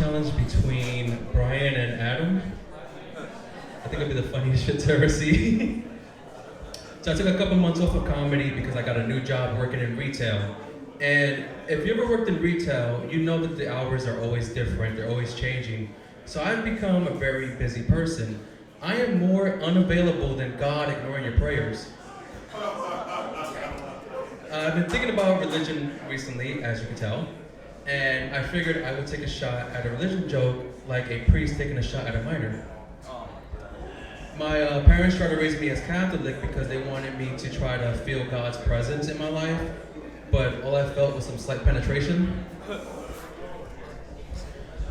challenge between Brian and Adam. I think it'll be the funniest shit to ever see. So I took a couple months off of comedy because I got a new job working in retail. And if you ever worked in retail, you know that the hours are always different, they're always changing. So I've become a very busy person. I am more unavailable than God ignoring your prayers. I've been thinking about religion recently, as you can tell, and I figured I would take a shot at a religion joke like a priest taking a shot at a minor. My parents tried to raise me as Catholic because they wanted me to try to feel God's presence in my life, but all I felt was some slight penetration.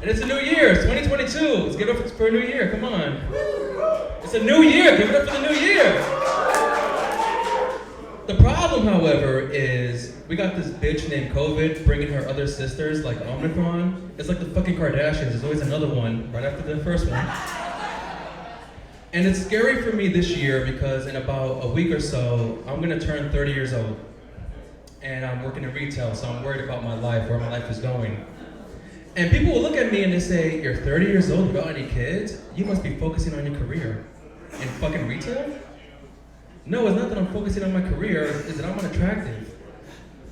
And it's a new year, it's 2022. Let's give it up for a new year, come on. It's a new year, give it up for the new year. The problem, however, is we got this bitch named COVID bringing her other sisters like Omicron. It's like the fucking Kardashians, there's always another one right after the first one. And it's scary for me this year because in about a week or so, I'm gonna turn 30 years old. And I'm working in retail, so I'm worried about my life, where my life is going. And people will look at me and they say, you're 30 years old without any kids? You must be focusing on your career. In fucking retail? No, it's not that I'm focusing on my career, it's that I'm unattractive.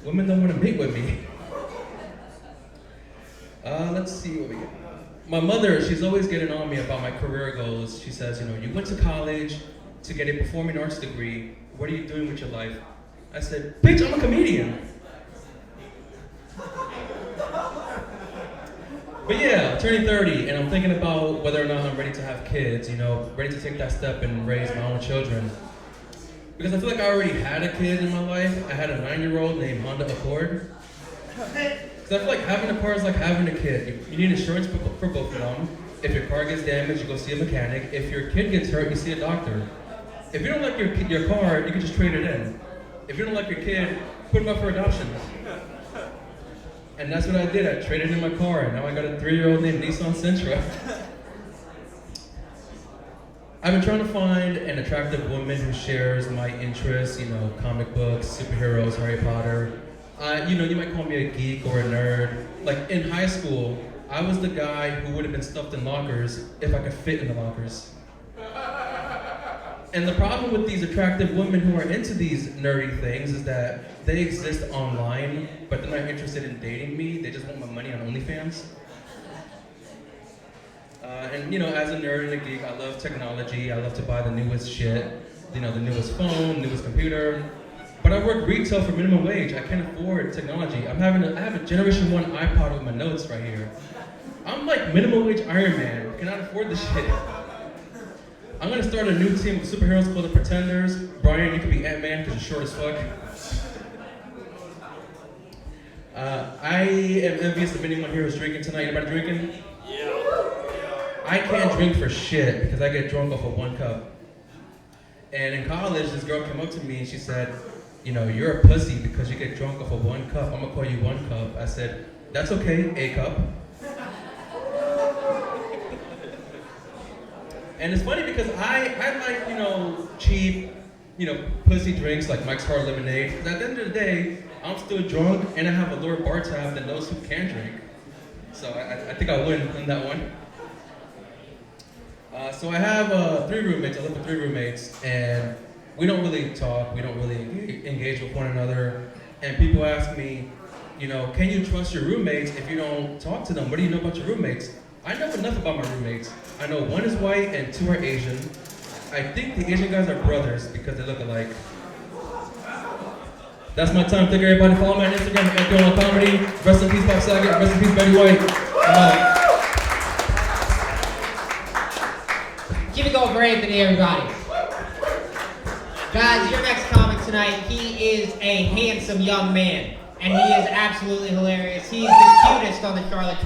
Women don't want to mate with me. Let's see what we get. My mother, she's always getting on me about my career goals. She says, you went to college to get a performing arts degree. What are you doing with your life? I said, bitch, I'm a comedian. But yeah, I'm turning 30 and I'm thinking about whether or not I'm ready to have kids, ready to take that step and raise my own children. Because I feel like I already had a kid in my life. I had a 9-year-old named Honda Accord. Because I feel like having a car is like having a kid. You need insurance for both of them. If your car gets damaged, you go see a mechanic. If your kid gets hurt, you see a doctor. If you don't like your car, you can just trade it in. If you don't like your kid, put him up for adoption. And that's what I did. I traded in my car, and now I got a 3-year-old named Nissan Sentra. I've been trying to find an attractive woman who shares my interests, comic books, superheroes, Harry Potter. You might call me a geek or a nerd. Like in high school, I was the guy who would have been stuffed in lockers if I could fit in the lockers. And the problem with these attractive women who are into these nerdy things is that they exist online, but they're not interested in dating me. They just want my money on OnlyFans. As a nerd and a geek, I love technology. I love to buy the newest shit, the newest phone, newest computer. But I work retail for minimum wage. I can't afford technology. I have a Generation 1 iPod with my notes right here. I'm like minimum wage Iron Man. I cannot afford this shit. I'm gonna start a new team of superheroes called the Pretenders. Brian, you can be Ant-Man because you're short as fuck. I am envious of anyone here who's drinking tonight. Anybody drinking? Yeah. I can't drink for shit because I get drunk off of 1 cup. And in college, this girl came up to me and she said, you're a pussy because you get drunk off of 1 cup. I'm gonna call you 1 cup. I said, that's okay, a cup. And it's funny because I like, cheap, pussy drinks like Mike's Hard Lemonade. Because at the end of the day, I'm still drunk and I have a lower bar tab than those who can drink. So I think I win on that one. So I have 3 roommates. I live with 3 roommates, and we don't really talk. We don't really engage with one another. And people ask me, can you trust your roommates if you don't talk to them? What do you know about your roommates? I know enough about my roommates. I know 1 is white and 2 are Asian. I think the Asian guys are brothers because they look alike. That's my time. Thank you, everybody. Follow me on Instagram at Ed Comedy. Rest in peace, Bob Saget. Rest in peace, Betty White. Keep it going for Anthony, everybody. Guys, your next comic tonight, he is a handsome young man, and he is absolutely hilarious. He's the cutest on the Charlotte